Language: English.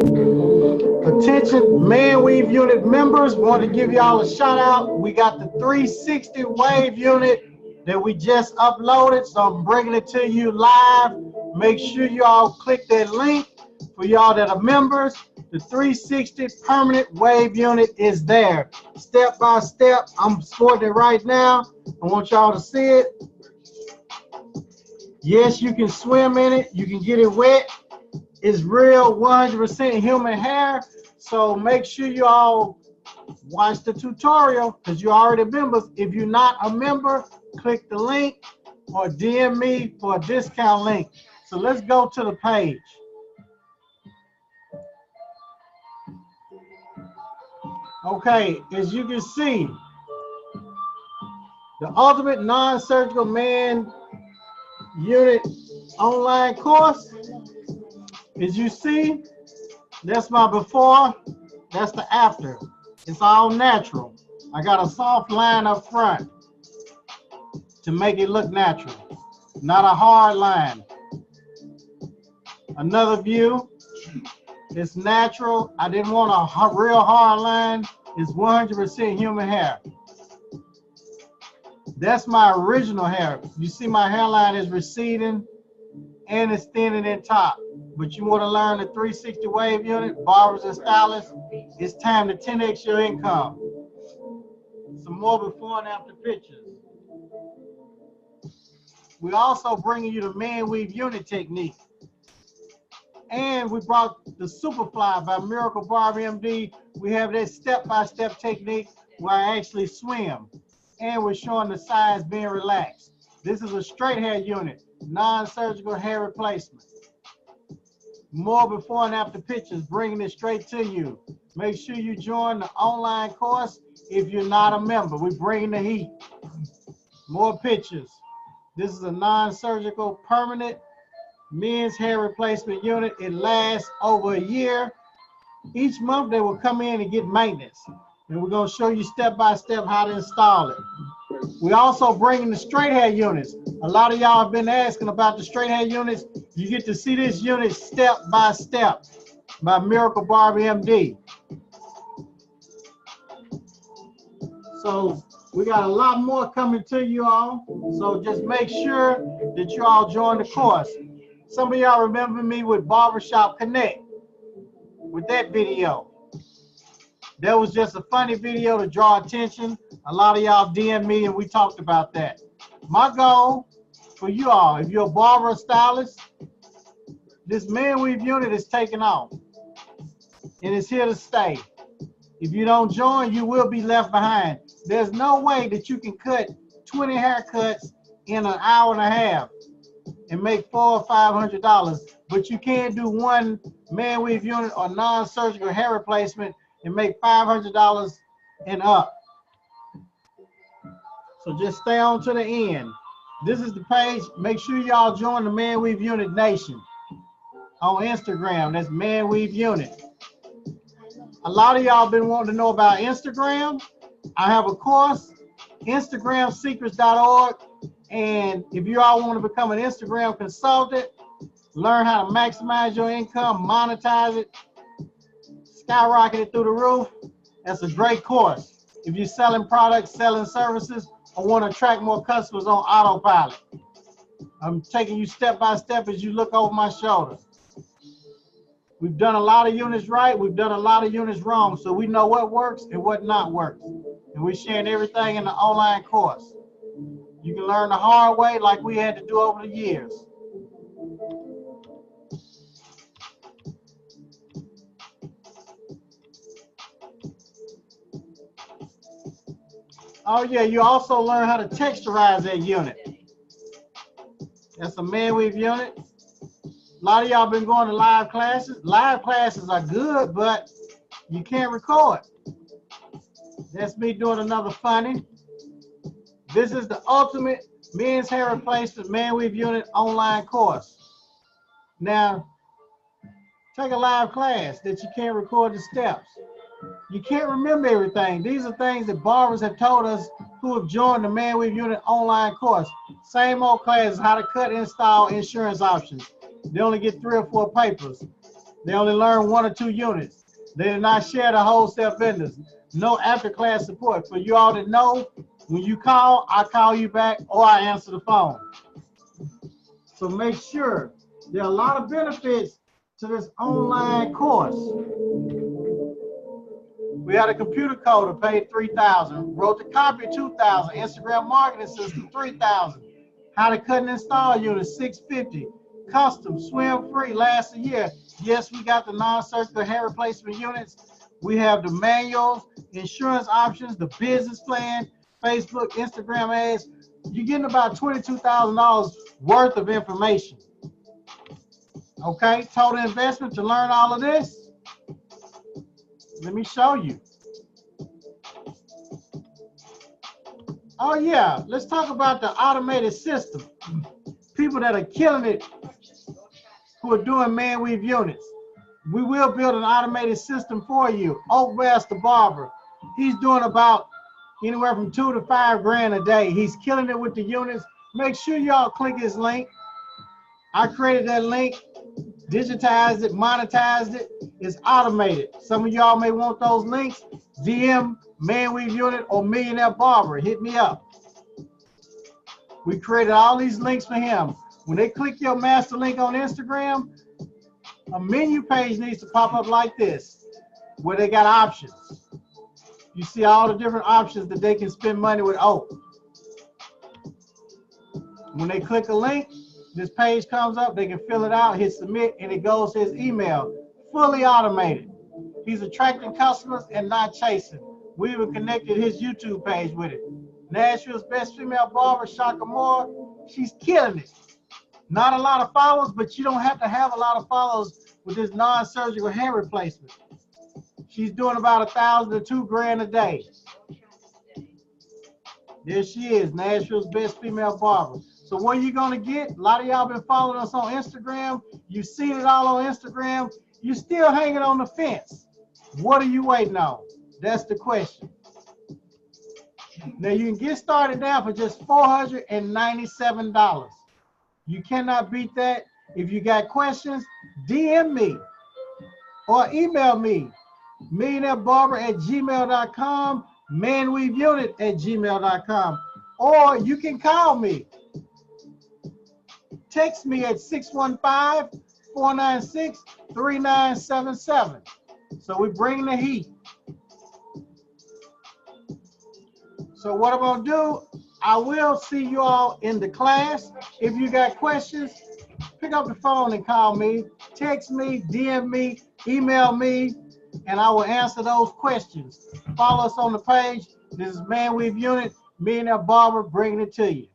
Attention ManWeave Unit members, want to give y'all a shout out. We got the 360 wave unit that we just uploaded, so I'm bringing it to you live. Make sure y'all click that link for y'all that are members. The 360 permanent wave unit is there. Step by step, I'm sporting it right now. I want y'all to see it. Yes, you can swim in it. You can get it wet. It's real 100% human hair. So make sure you all watch the tutorial because you're already members. If you're not a member, click the link or DM me for a discount link. So let's go to the page. Okay, as you can see, the Ultimate Non-Surgical Man Unit online course. As you see, that's my before, that's the after. It's all natural. I got a soft line up front to make it look natural, not a hard line. Another view, it's natural. I didn't want a real hard line. It's 100% human hair. That's my original hair. You see my hairline is receding and it's thinning in top. But you want to learn the 360 wave unit, barbers and stylists, it's time to 10x your income. Some more before and after pictures. We're also bringing you the ManWeave unit technique. And we brought the Superfly by Miracle Barber MD. We have that step-by-step technique where I actually swim. And we're showing the sides being relaxed. This is a straight hair unit, non-surgical hair replacement. More before and after pictures, bringing it straight to you. Make sure you join the online course if you're not a member. We're bringing the heat. More pictures. This is a non-surgical permanent men's hair replacement unit. It lasts over a year. Each month they will come in and get maintenance. And we're going to show you step by step how to install it. We're also bringing the straight hair units. A lot of y'all have been asking about the straight hair units. You get to see this unit step by step by Miracle Barber MD. So we got a lot more coming to you all. So just make sure that you all join the course. Some of y'all remember me with Barbershop Connect with that video. That was just a funny video to draw attention. A lot of y'all DM me and we talked about that. My goal for you all, if you're a barber or stylist, this ManWeave unit is taking off and it's here to stay. If you don't join, you will be left behind. There's no way that you can cut 20 haircuts in an hour and a half and make $400 or $500, but you can do one ManWeave unit or non-surgical hair replacement and make $500 and up. So just stay on to the end. This is the page. Make sure y'all join the ManWeave Unit Nation on Instagram. That's ManWeave Unit. A lot of y'all been wanting to know about Instagram. I have a course, InstagramSecrets.org. And if you all want to become an Instagram consultant, learn how to maximize your income, monetize it, skyrocket it through the roof, that's a great course. If you're selling products, selling services, or want to attract more customers on autopilot. I'm taking you step by step as you look over my shoulder. We've done a lot of units right, we've done a lot of units wrong, so we know what works and what not works. And we're sharing everything in the online course. You can learn the hard way like we had to do over the years. Oh yeah, you also learn how to texturize that unit. That's a ManWeave unit. A lot of y'all been going to live classes. Live classes are good, but you can't record. That's me doing another funny. This is the ultimate men's hair replacement ManWeave unit online course. Now, take a live class that you can't record the steps. You can't remember everything. These are things that barbers have told us who have joined the ManWeave Unit online course. Same old classes, how to cut, install insurance options. They only get 3 or 4 papers. They only learn 1 or 2 units. They do not share the wholesale vendors. No after-class support. For you all that know, when you call, I call you back or I answer the phone. So make sure there are a lot of benefits to this online course. We had a computer coder paid $3,000, wrote the copy $2,000, Instagram marketing system $3,000, how to cut and install units $650, custom swim free lasts a year. Yes, we got the non-circular hair replacement units. We have the manuals, insurance options, the business plan, Facebook, Instagram ads. You're getting about $22,000 worth of information. Okay, total investment to learn all of this. Let me show you. Oh yeah, let's talk about the automated system. People that are killing it who are doing ManWeave units. We will build an automated system for you. Oak the barber. He's doing about anywhere from $2 to $5 grand a day. He's killing it with the units. Make sure y'all click his link. I created that link, digitized it, monetized it. It's automated. Some of y'all may want those links. DM ManWeave Unit or Millionaire Barber. Hit me up. We created all these links for him. When they click your master link on Instagram, a menu page needs to pop up like this, where they got options. You see all the different options that they can spend money with Oak. When they click a link, this page comes up, they can fill it out, hit submit, and it goes to his email, fully automated. He's attracting customers and not chasing. We even connected his YouTube page with it. Nashville's best female barber, Shaka Moore, she's killing it. Not a lot of followers, but you don't have to have a lot of followers with this non-surgical hair replacement. She's doing about $1,000 to $2 grand a day. There she is, Nashville's best female barber. So what are you gonna get? A lot of y'all been following us on Instagram. You've seen it all on Instagram. You're still hanging on the fence. What are you waiting on? That's the question. Now you can get started now for just $497. You cannot beat that. If you got questions, DM me or email me, millionairebarber@gmail.com, ManWeaveUnit@gmail.com, or you can call me. Text me at 615-496-3977. So we bring the heat. So what I'm gonna do, I will see you all in the class. If you got questions, pick up the phone and call me, text me, DM me, email me, and I will answer those questions. Follow us on the page. This is ManWeave Unit, Millionaire Barber, bringing it to you.